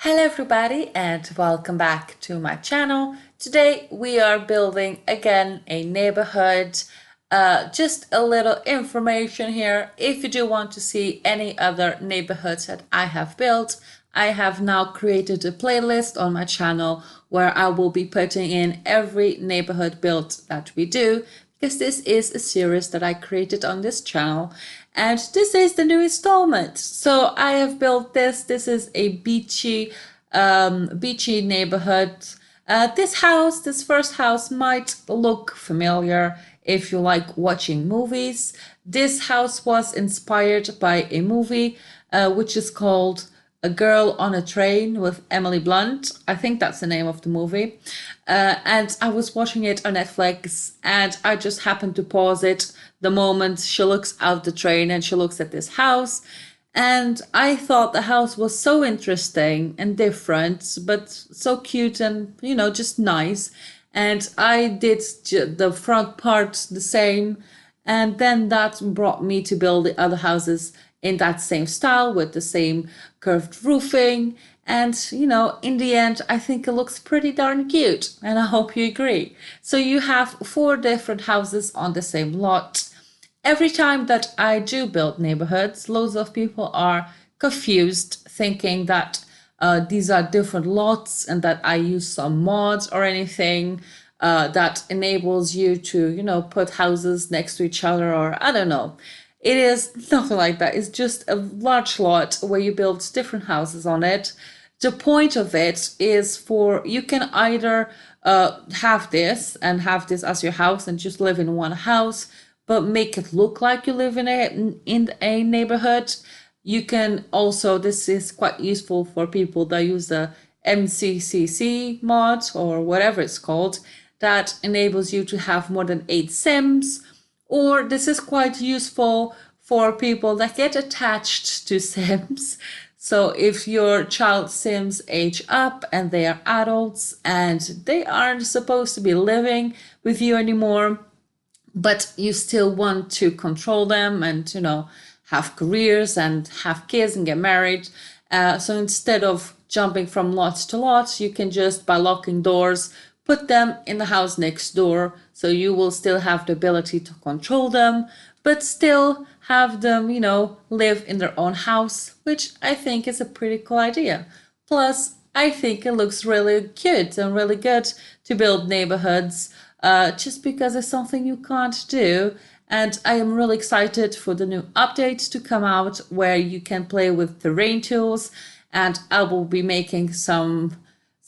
Hello everybody and welcome back to my channel. Today we are building again a neighborhood. Just a little information here. If you do want to see any other neighborhoods that I have built, I have now created a playlist on my channel where I will be putting in every neighborhood build that we do, because this is a series that I created on this channel. And this is the new installment. So I have built this. This is a beachy neighborhood. This first house might look familiar if you like watching movies. This house was inspired by a movie which is called A Girl on a Train with Emily Blunt. I think that's the name of the movie. And I was watching it on Netflix and I just happened to pause it the moment she looks out the train and she looks at this house. And I thought the house was so interesting and different, but so cute and, just nice. And I did the front part the same. And then that brought me to build the other houses in that same style with the same curved roofing. And, in the end, I think it looks pretty darn cute. And I hope you agree. So you have 4 different houses on the same lot. Every time that I do build neighborhoods, loads of people are confused, thinking that these are different lots and that I use some mods or anything that enables you to, put houses next to each other, or I don't know. It is nothing like that. It's just a large lot where you build different houses on it. The point of it is you can either have this as your house and just live in one house, but make it look like you live in a neighborhood. You can also, this is quite useful for people that use the MCCC mod or whatever it's called, that enables you to have more than 8 Sims. Or this is quite useful for people that get attached to Sims. So if your child Sims age up and they are adults and they aren't supposed to be living with you anymore, but you still want to control them and, have careers and have kids and get married. So instead of jumping from lot to lot, you can just, by locking doors, put them in the house next door. So you will still have the ability to control them, but still have them, live in their own house, which I think is a pretty cool idea. Plus, I think it looks really cute and really good to build neighborhoods, just because it's something you can't do. And I am really excited for the new updates to come out where you can play with terrain tools, and I will be making some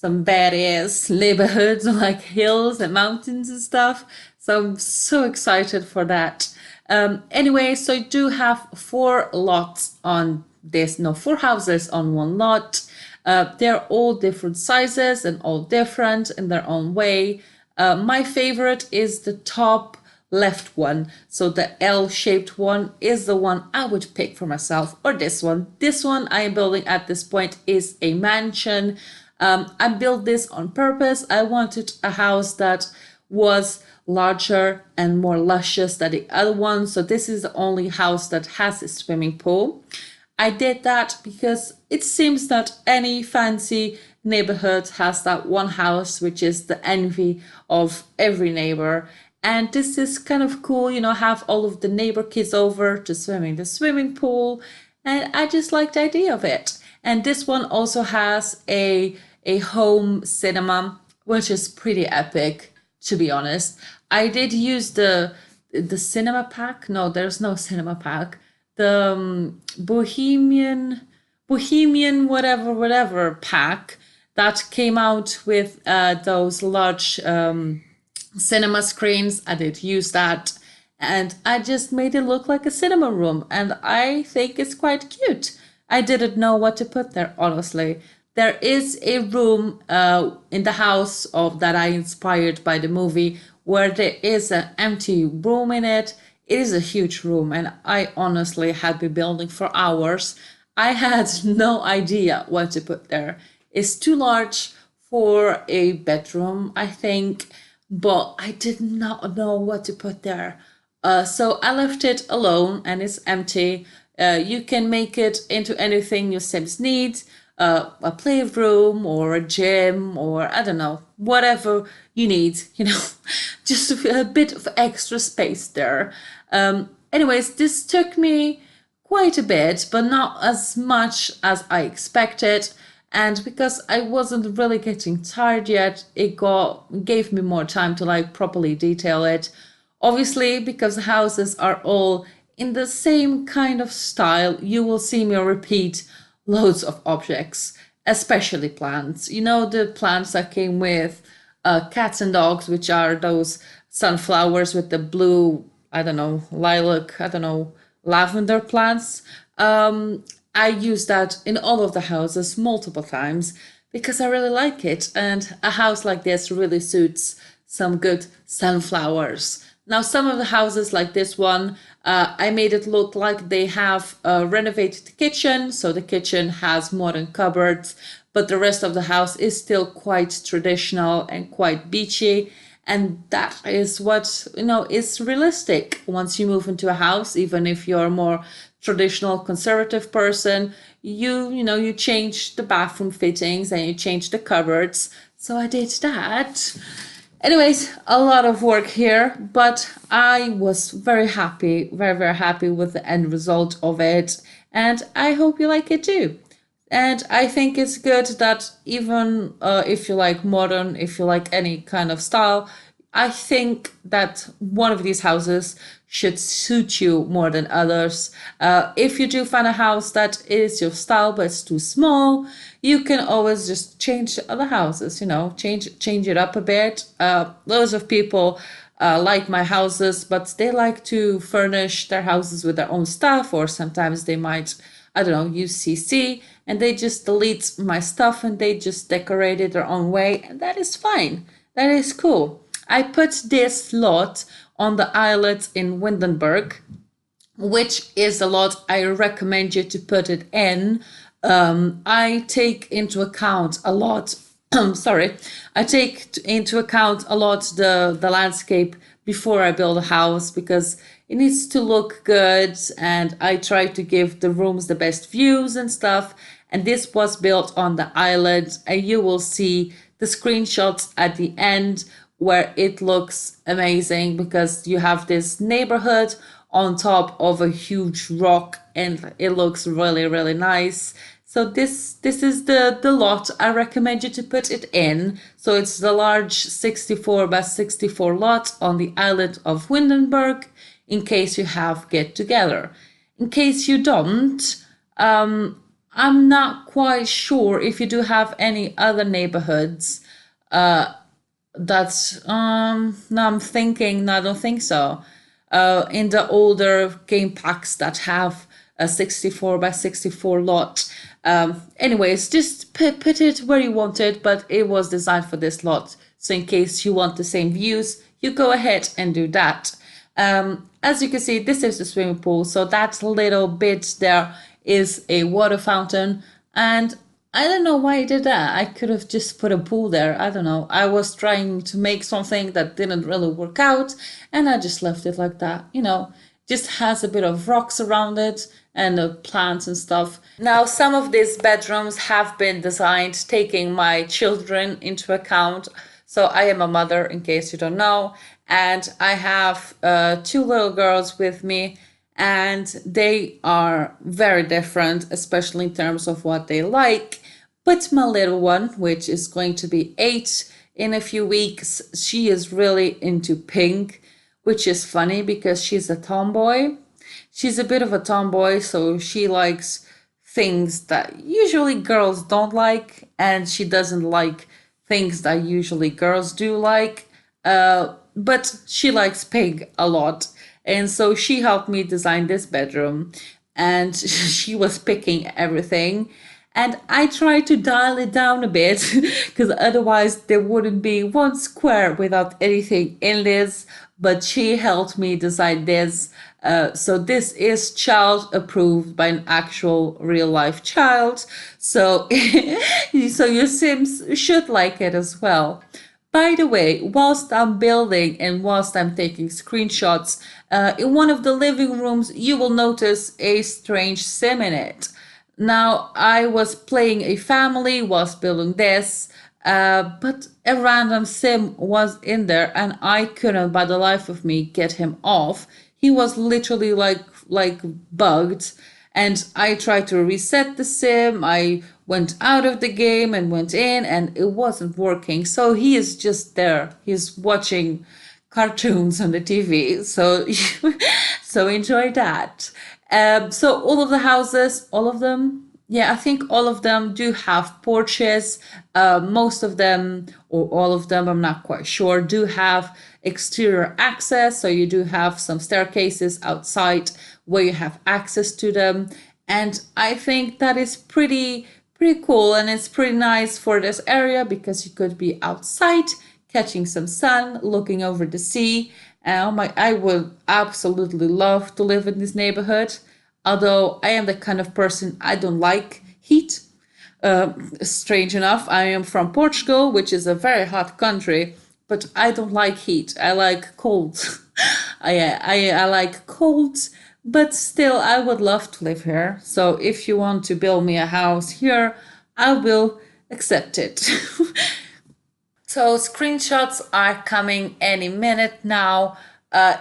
badass neighborhoods like hills and mountains and stuff. So I'm so excited for that. Anyway, so I do have 4 lots on this, 4 houses on one lot. They're all different sizes and all different in their own way. My favorite is the top left one. So the L-shaped one is the one I would pick for myself, or this one. This one I am building at this point is a mansion. I built this on purpose. I wanted a house that was larger and more luscious than the other one. So this is the only house that has a swimming pool. I did that because it seems that any fancy neighborhood has that one house which is the envy of every neighbor. And this is kind of cool, have all of the neighbor kids over to swim in the swimming pool. And I just like the idea of it. And this one also has a home cinema, which is pretty epic, to be honest. I did use the cinema pack. No, there's no cinema pack. The Bohemian whatever pack that came out with those large cinema screens. I did use that, and I just made it look like a cinema room, and I think it's quite cute. I didn't know what to put there, honestly. There is a room in the house that I inspired by the movie where there is an empty room in it. It is a huge room, and I honestly had been building for hours. I had no idea what to put there. It's too large for a bedroom, I think, but I did not know what to put there. So I left it alone and it's empty. You can make it into anything your Sims need. a playroom or a gym, or I don't know, whatever you need, just a bit of extra space there. Anyways, this took me quite a bit, but not as much as I expected. And because I wasn't really getting tired yet, gave me more time to like properly detail it. Obviously, because the houses are all in the same kind of style, you will see me repeat loads of objects, especially plants. You know, the plants that came with cats and dogs, which are those sunflowers with the blue, I don't know, lilac, I don't know, lavender plants. I use that in all of the houses multiple times because I really like it. And a house like this really suits some good sunflowers. Now, some of the houses like this one, I made it look like they have renovated the kitchen. So the kitchen has modern cupboards, but the rest of the house is still quite traditional and quite beachy. And that is what, is realistic once you move into a house, even if you're a more traditional conservative person, you change the bathroom fittings and you change the cupboards. So I did that. Anyways, a lot of work here, but I was very happy, very, very happy with the end result of it. And I hope you like it too. And I think it's good that even if you like modern, if you like any kind of style, I think that one of these houses should suit you more than others. If you do find a house that is your style but it's too small, you can always just change the other houses, change it up a bit. Loads of people like my houses, but they like to furnish their houses with their own stuff, or sometimes they might, I don't know, use CC and they just delete my stuff and they just decorate it their own way, and that is fine. That is cool. I put this lot on the islet in Windenburg, which is a lot I recommend you to put it in. I take into account a lot, I take into account a lot the landscape before I build a house because it needs to look good, and I try to give the rooms the best views and stuff. And this was built on the island, and you will see the screenshots at the end where it looks amazing because you have this neighborhood on top of a huge rock and it looks really, really nice. So this is the lot I recommend you to put it in. So it's the large 64 by 64 lot on the island of Windenburg in case you have get together. In case you don't, I'm not quite sure if you do have any other neighborhoods. That's now I'm thinking, no, I don't think so. In the older game packs that have a 64 by 64 lot. Anyways, just put it where you want it, but it was designed for this lot. So in case you want the same views, you go ahead and do that. As you can see, this is the swimming pool. So that little bit there is a water fountain, and I don't know why I did that. I could have just put a pool there. I don't know. I was trying to make something that didn't really work out, and I just left it like that. Just has a bit of rocks around it and plants and stuff. Now, some of these bedrooms have been designed taking my children into account. So I am a mother, in case you don't know, and I have 2 little girls with me, and they are very different, especially in terms of what they like. But my little one, which is going to be 8 in a few weeks, she is really into pink, which is funny because she's a tomboy. She's a bit of a tomboy, so she likes things that usually girls don't like, and she doesn't like things that usually girls do like. But she likes pink a lot. And so she helped me design this bedroom, and she was picking everything. And I tried to dial it down a bit because otherwise there wouldn't be one square without anything in this. But she helped me design this. So this is child approved by an actual real life child. So, so your Sims should like it as well. By the way, whilst I'm building and whilst I'm taking screenshots, in one of the living rooms, you will notice a strange sim in it. Now, I was playing a family, was building this, but a random sim was in there and I couldn't, by the life of me, get him off. He was literally like bugged, and I tried to reset the sim. I went out of the game and went in, and it wasn't working. So he is just there. He's watching cartoons on the TV. So so enjoy that. So all of the houses, all of them, yeah, I think all of them do have porches. Most of them, or all of them, I'm not quite sure, do have exterior access. So you do have some staircases outside where you have access to them. And I think that is pretty cool, and it's pretty nice for this area because you could be outside catching some sun, looking over the sea. I would absolutely love to live in this neighborhood. Although I am the kind of person, I don't like heat. Strange enough, I am from Portugal, which is a very hot country, but I don't like heat. I like cold. I like cold, but still, I would love to live here. So if you want to build me a house here, I will accept it. So screenshots are coming any minute now.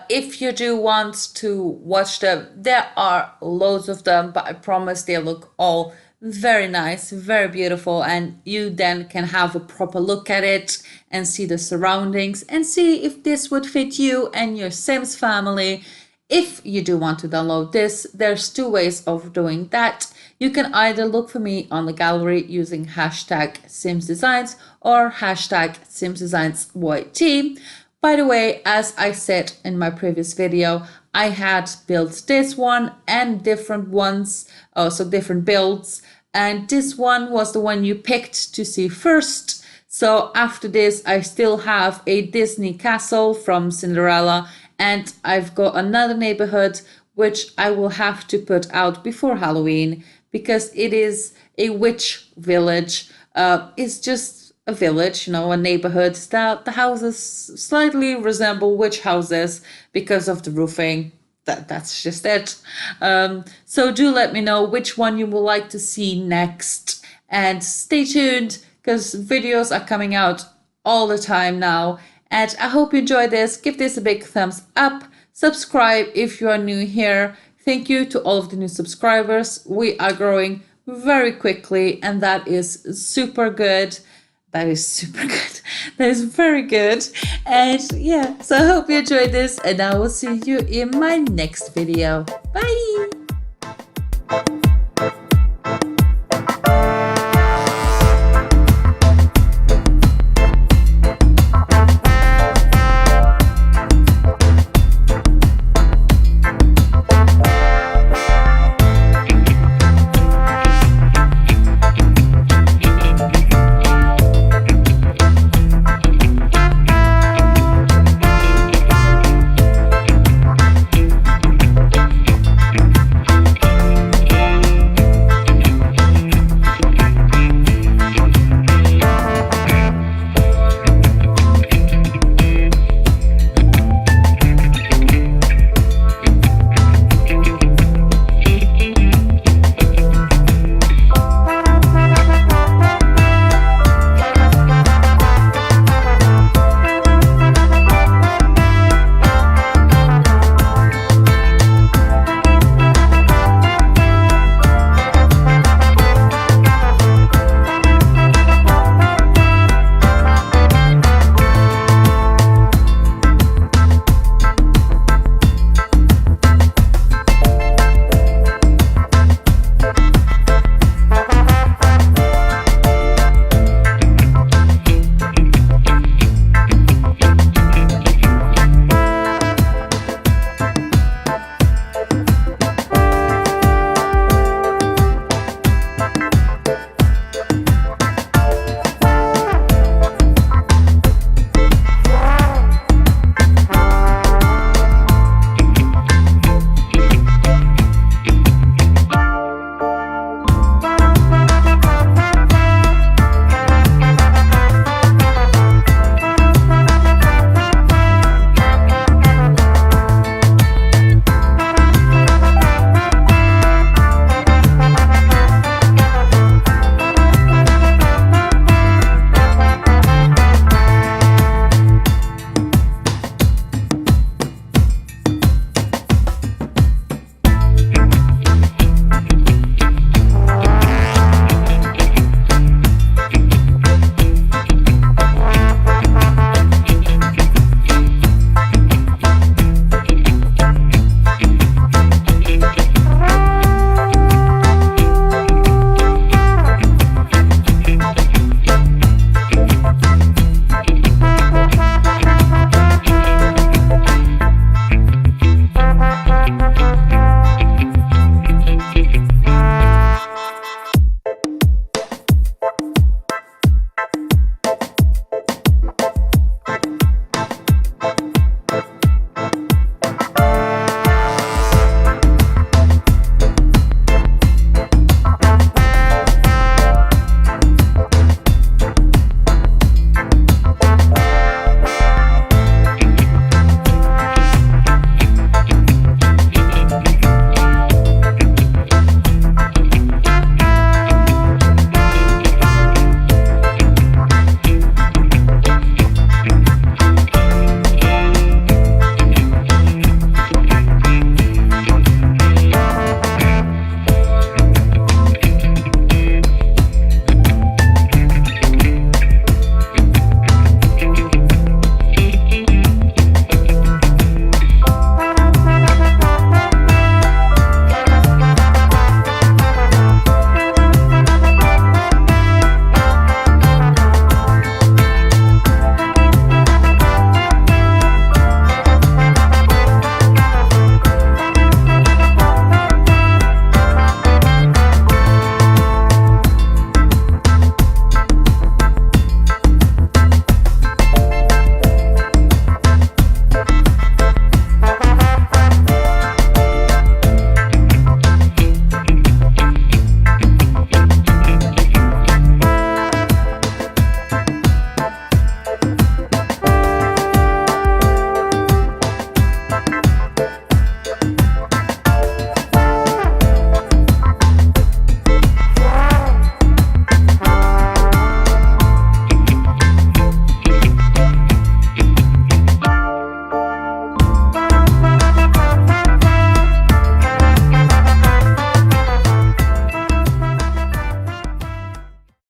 If you do want to watch them, there are loads of them, but I promise they look all very nice, very beautiful, and you then can have a proper look at it and see the surroundings and see if this would fit you and your Sims family. If you do want to download this, there's two ways of doing that. You can either look for me on the gallery using hashtag simsdesigns or hashtag simsdesignsyt. By the way, as I said in my previous video, I had built this one and different ones, so different builds, and this one was the one you picked to see first. So after this, I still have a Disney castle from Cinderella, and I've got another neighborhood which I will have to put out before Halloween because it is a witch village. It's just a village, you know, a neighborhood that the houses slightly resemble witch houses because of the roofing. That's just it. So do let me know which one you would like to see next, and stay tuned because videos are coming out all the time now. And I hope you enjoyed this. Give this a big thumbs up. Subscribe if you are new here. Thank you to all of the new subscribers. We are growing very quickly, and that is super good. That is super good. That is very good. And yeah, so I hope you enjoyed this, and I will see you in my next video. Bye!